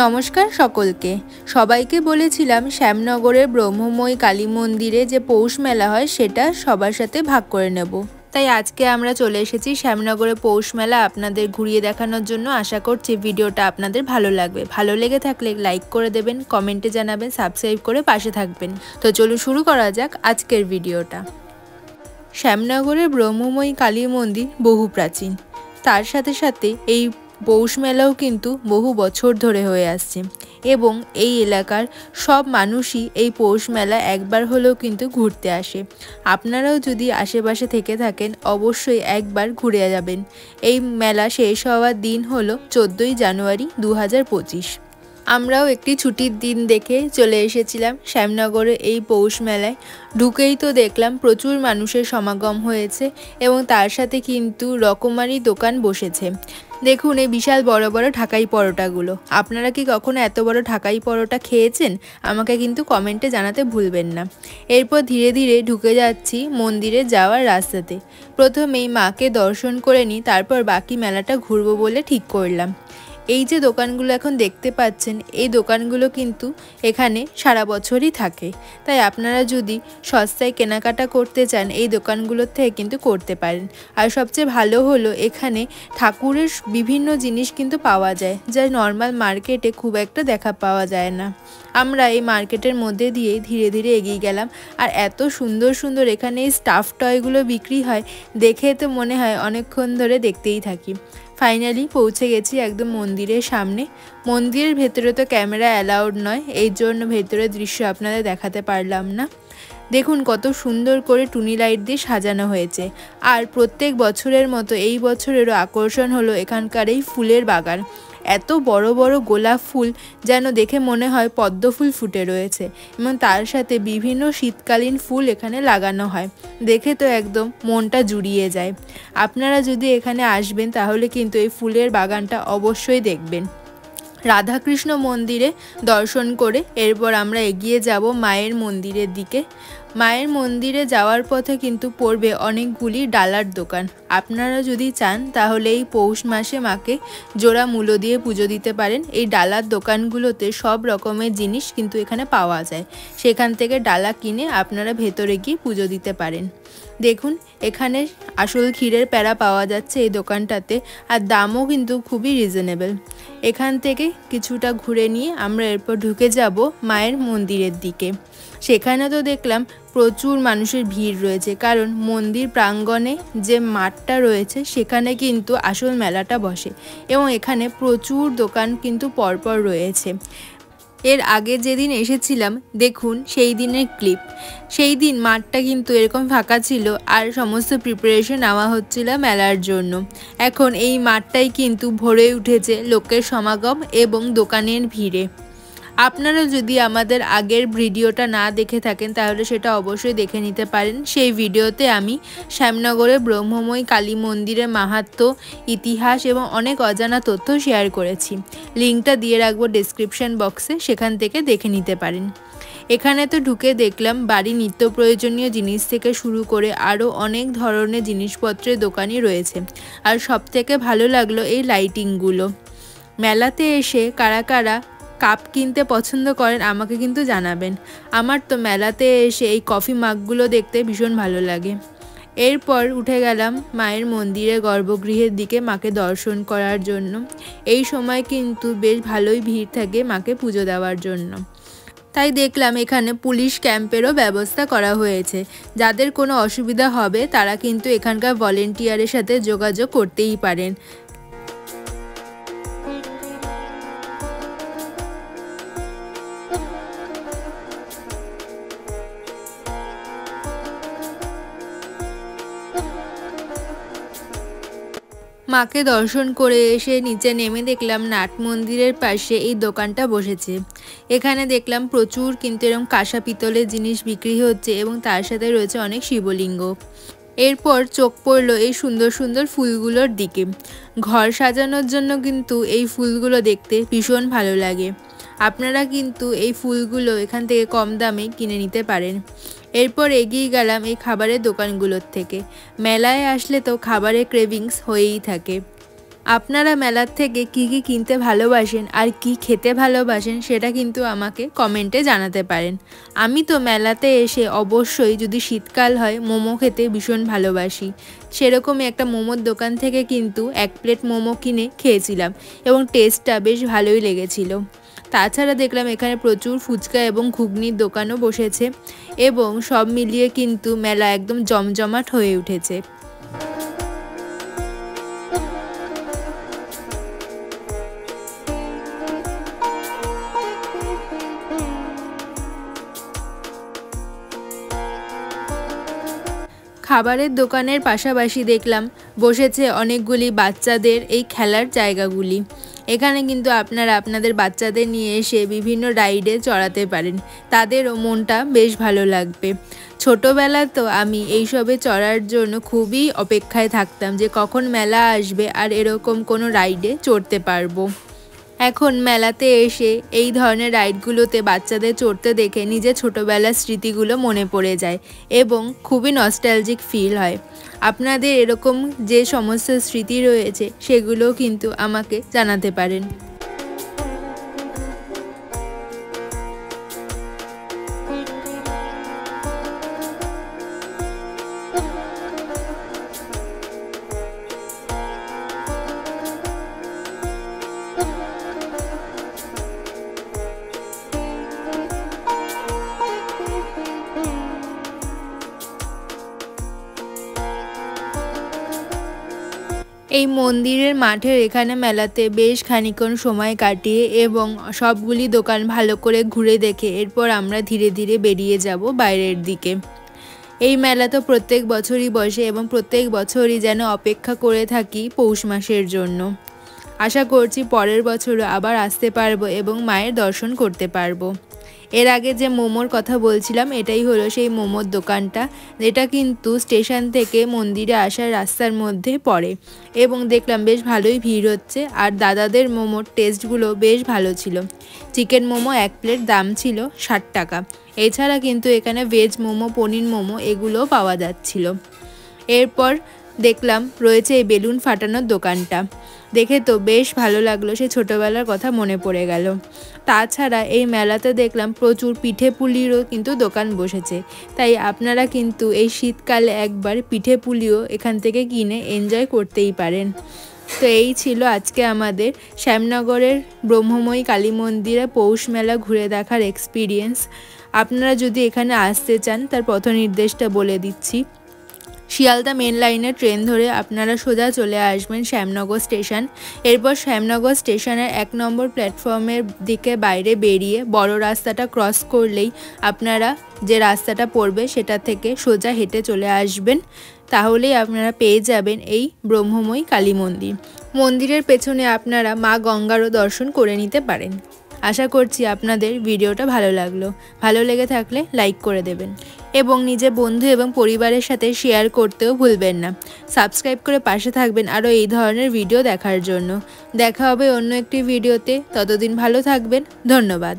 নমস্কার সকলকে। সবাইকে বলেছিলাম শ্যামনগরের ব্রহ্মময়ী কালী মন্দিরে যে পৌষ মেলা হয় সেটা সবার সাথে ভাগ করে নেব। তাই আজকে আমরা চলে এসেছি শ্যামনগরে পৌষ মেলা আপনাদের ঘুরিয়ে দেখানোর জন্য। আশা করছি ভিডিওটা আপনাদের ভালো লাগবে। ভালো লেগে থাকলে লাইক করে দেবেন, কমেন্টে জানাবেন, সাবস্ক্রাইব করে পাশে থাকবেন। তো চলুন শুরু করা যাক আজকের ভিডিওটা। শ্যামনগরের ব্রহ্মময়ী কালী মন্দির বহু প্রাচীন, তার সাথে সাথে এই পৌষ মেলাও কিন্তু বহু বছর ধরে হয়ে আসছে এবং এই এলাকার সব মানুষই এই পৌষ মেলা একবার হলেও কিন্তু ঘুরতে আসে। আপনারাও যদি আশেপাশে থেকে থাকেন অবশ্যই একবার ঘুরে যাবেন। এই মেলা শেষ হওয়ার দিন হলো 14ই জানুয়ারি 2025। আমরাও একটি ছুটির দিন দেখে চলে এসেছিলাম শ্যামনগরে এই পৌষ মেলায়। ঢুকেই তো দেখলাম প্রচুর মানুষের সমাগম হয়েছে এবং তার সাথে কিন্তু রকমারি দোকান বসেছে। দেখুন এই বিশাল বড় বড় ঢাকাই পরোটাগুলো। আপনারা কি কখনো এত বড় ঢাকাই পরোটা খেয়েছেন? আমাকে কিন্তু কমেন্টে জানাতে ভুলবেন না। এরপর ধীরে ধীরে ঢুকে যাচ্ছি মন্দিরে যাওয়ার রাস্তাতে। প্রথমেই মাকে দর্শন করে নিই, তারপর বাকি মেলাটা ঘুরবো বলে ঠিক করলাম। এই যে দোকানগুলো এখন দেখতে পাচ্ছেন, এই দোকানগুলো কিন্তু এখানে সারা বছরই থাকে। তাই আপনারা যদি সস্তায় কেনাকাটা করতে চান এই দোকানগুলোর থেকে কিন্তু করতে পারেন। আর সবচেয়ে ভালো হলো এখানে ঠাকুরের বিভিন্ন জিনিস কিন্তু পাওয়া যায়, যা নর্মাল মার্কেটে খুব একটা দেখা পাওয়া যায় না। আমরা এই মার্কেটের মধ্যে দিয়ে ধীরে ধীরে এগিয়ে গেলাম। আর এত সুন্দর সুন্দর এখানে এই স্টাফ টয়গুলো বিক্রি হয়, দেখে তো মনে হয় অনেকক্ষণ ধরে দেখতেই থাকি। ফাইনালি পৌঁছে গেছি একদম মন্দিরের সামনে। মন্দিরের ভেতরে তো ক্যামেরা অ্যালাউড নয়, এই জন্য ভেতরের দৃশ্য আপনাদের দেখাতে পারলাম না। দেখুন কত সুন্দর করে টুনি লাইট দিয়ে সাজানো হয়েছে। আর প্রত্যেক বছরের মতো এই বছরেরও আকর্ষণ হলো এখানকার এই ফুলের বাগান। এত বড় বড় গোলাপ ফুল যেন দেখে মনে হয় পদ্ম ফুল ফুটে রয়েছে এবং তার সাথে বিভিন্ন শীতকালীন ফুল এখানে লাগানো হয়। দেখে তো একদম মনটা জুড়িয়ে যায়। আপনারা যদি এখানে আসবেন তাহলে কিন্তু এই ফুলের বাগানটা অবশ্যই দেখবেন। রাধাকৃষ্ণ মন্দিরে দর্শন করে এরপর আমরা এগিয়ে যাব মায়ের মন্দিরের দিকে। মায়ের মন্দিরে যাওয়ার পথে কিন্তু পড়বে অনেকগুলি ডালার দোকান। আপনারা যদি চান তাহলে এই পৌষ মাসে মাকে জোড়া মূল্য দিয়ে পুজো দিতে পারেন। এই ডালার দোকানগুলোতে সব রকমের জিনিস কিন্তু এখানে পাওয়া যায়। সেখান থেকে ডালা কিনে আপনারা ভেতরে গিয়ে পুজো দিতে পারেন। দেখুন এখানে আসল ক্ষীরের প্যাড়া পাওয়া যাচ্ছে এই দোকানটাতে, আর দামও কিন্তু খুবই রিজনেবল। এখান থেকে কিছুটা ঘুরে নিয়ে আমরা এরপর ঢুকে যাব মায়ের মন্দিরের দিকে। সেখানে তো দেখলাম প্রচুর মানুষের ভিড় রয়েছে, কারণ মন্দির প্রাঙ্গণে যে মাঠটা রয়েছে সেখানে কিন্তু আসল মেলাটা বসে এবং এখানে প্রচুর দোকান কিন্তু পরপর রয়েছে। এর আগে যেদিন এসেছিলাম দেখুন সেই দিনের ক্লিপ। সেই দিন মাঠটা কিন্তু এরকম ফাঁকা ছিল আর সমস্ত প্রিপারেশন নেওয়া হচ্ছিল মেলার জন্য। এখন এই মাঠটাই কিন্তু ভরে উঠেছে লোকের সমাগম এবং দোকানের ভিড়ে। আপনারা যদি আমাদের আগের ভিডিওটা না দেখে থাকেন তাহলে সেটা অবশ্যই দেখে নিতে পারেন। সেই ভিডিওতে আমি শ্যামনগরের ব্রহ্মময়ী কালী মন্দিরের মাহাত্ম্য, ইতিহাস এবং অনেক অজানা তথ্য শেয়ার করেছি। লিঙ্কটা দিয়ে রাখবো ডেসক্রিপশন বক্সে, সেখান থেকে দেখে নিতে পারেন। এখানে তো ঢুকে দেখলাম বাড়ি নিত্য প্রয়োজনীয় জিনিস থেকে শুরু করে আরও অনেক ধরনের জিনিসপত্রের দোকানই রয়েছে। আর সবথেকে ভালো লাগলো এই লাইটিংগুলো। মেলাতে এসে কারা কারা কাপ কিনতে পছন্দ করেন আমাকে কিন্তু জানাবেন। আমার তো মেলাতে এসে এই কফি মাগগুলো দেখতে ভীষণ ভালো লাগে। এরপর উঠে গেলাম মায়ের মন্দিরের গর্ভগৃহের দিকে মাকে দর্শন করার জন্য। এই সময় কিন্তু বেশ ভালোই ভিড় থাকে মাকে পুজো দেওয়ার জন্য। তাই দেখলাম এখানে পুলিশ ক্যাম্পেরও ব্যবস্থা করা হয়েছে। যাদের কোনো অসুবিধা হবে তারা কিন্তু এখানকার ভলেন্টিয়ারের সাথে যোগাযোগ করতেই পারেন। মাকে দর্শন করে এসে নিচে নেমে দেখলাম নাট মন্দিরের পাশে এই দোকানটা বসেছে। এখানে দেখলাম প্রচুর কিন্তু এরকম কাঁসা পিতলের জিনিস বিক্রি হচ্ছে এবং তার সাথে রয়েছে অনেক শিবলিঙ্গ। এরপর চোখ পড়লো এই সুন্দর সুন্দর ফুলগুলোর দিকে। ঘর সাজানোর জন্য কিন্তু এই ফুলগুলো দেখতে ভীষণ ভালো লাগে। আপনারা কিন্তু এই ফুলগুলো এখান থেকে কম দামে কিনে নিতে পারেন। এরপর এগিয়ে গেলাম এই খাবারের দোকানগুলোর থেকে। মেলায় আসলে তো খাবারের ক্রেভিংস হয়েই থাকে। আপনারা মেলার থেকে কি কিনতে ভালোবাসেন আর কি খেতে ভালোবাসেন সেটা কিন্তু আমাকে কমেন্টে জানাতে পারেন। আমি তো মেলাতে এসে অবশ্যই যদি শীতকাল হয় মোমো খেতে ভীষণ ভালোবাসি। সেরকমই একটা মোমোর দোকান থেকে কিন্তু 1 প্লেট মোমো কিনে খেয়েছিলাম এবং টেস্টটা বেশ ভালোই লেগেছিল। তাছাড়া দেখলাম এখানে প্রচুর ফুচকা এবং ঘুগনির দোকানও বসেছে এবং সব মিলিয়ে কিন্তু মেলা একদম জমজমাট হয়ে উঠেছে। খাবারের দোকানের পাশাপাশি দেখলাম বসেছে অনেকগুলি বাচ্চাদের এই খেলার জায়গাগুলি। এখানে কিন্তু আপনারা আপনাদের বাচ্চাদের নিয়ে এসে বিভিন্ন রাইডে চড়াতে পারেন, তাদেরও মনটা বেশ ভালো লাগবে। ছোটোবেলায় তো আমি এইসবে চড়ার জন্য খুবই অপেক্ষায় থাকতাম যে কখন মেলা আসবে আর এরকম কোনো রাইডে চড়তে পারবো। এখন মেলাতে এসে এই ধরনের রাইডগুলোতে বাচ্চাদের চড়তে দেখে নিজের ছোটোবেলার স্মৃতিগুলো মনে পড়ে যায় এবং খুবই নস্টালজিক ফিল হয়। আপনাদের এরকম যে সমস্ত স্মৃতি রয়েছে সেগুলোও কিন্তু আমাকে জানাতে পারেন। এই মন্দিরের মাঠের এখানে মেলাতে বেশ খানিকক্ষণ সময় কাটিয়ে এবং সবগুলি দোকান ভালো করে ঘুরে দেখে এরপর আমরা ধীরে ধীরে বেরিয়ে যাব বাইরের দিকে। এই মেলা তো প্রত্যেক বছরই বসে এবং প্রত্যেক বছরই যেন অপেক্ষা করে থাকি পৌষ মাসের জন্য। আশা করছি পরের বছরও আবার আসতে পারবো এবং মায়ের দর্শন করতে পারবো। এর আগে যে মোমোর কথা বলছিলাম এটাই হলো সেই মোমোর দোকানটা, যেটা কিন্তু স্টেশন থেকে মন্দিরে আসার রাস্তার মধ্যে পড়ে এবং দেখলাম বেশ ভালোই ভিড় হচ্ছে আর দাদাদের মোমোর টেস্টগুলো বেশ ভালো ছিল। চিকেন মোমো 1 প্লেট দাম ছিল 60 টাকা। এছাড়া কিন্তু এখানে ভেজ মোমো, পনির মোমো এগুলোও পাওয়া যাচ্ছিল। এরপর দেখলাম রয়েছে এই বেলুন ফাটানোর দোকানটা, দেখে তো বেশ ভালো লাগলো, সে ছোটোবেলার কথা মনে পড়ে গেল। তাছাড়া এই মেলাতে দেখলাম প্রচুর পিঠে পুলিরও কিন্তু দোকান বসেছে, তাই আপনারা কিন্তু এই শীতকালে একবার পিঠে পুলিও এখান থেকে কিনে এনজয় করতেই পারেন। তো এই ছিল আজকে আমাদের শ্যামনগরের ব্রহ্মময়ী কালী মন্দিরে পৌষ মেলা ঘুরে দেখার এক্সপিরিয়েন্স। আপনারা যদি এখানে আসতে চান তার পথ নির্দেশটা বলে দিচ্ছি। শিয়ালদা মেন লাইনের ট্রেন ধরে আপনারা সোজা চলে আসবেন শ্যামনগর স্টেশন। এরপর শ্যামনগর স্টেশনের 1 নম্বর প্ল্যাটফর্মের দিকে বাইরে বেরিয়ে বড় রাস্তাটা ক্রস করলেই আপনারা যে রাস্তাটা পড়বে সেটা থেকে সোজা হেঁটে চলে আসবেন, তাহলেই আপনারা পেয়ে যাবেন এই ব্রহ্মময়ী কালী মন্দির। মন্দিরের পেছনে আপনারা মা গঙ্গারও দর্শন করে নিতে পারেন। আশা করছি আপনাদের ভিডিওটা ভালো লাগলো। ভালো লেগে থাকলে লাইক করে দেবেন এবং নিজের বন্ধু এবং পরিবারের সাথে শেয়ার করতেও ভুলবেন না। সাবস্ক্রাইব করে পাশে থাকবেন আরও এই ধরনের ভিডিও দেখার জন্য। দেখা হবে অন্য একটি ভিডিওতে, ততদিন ভালো থাকবেন। ধন্যবাদ।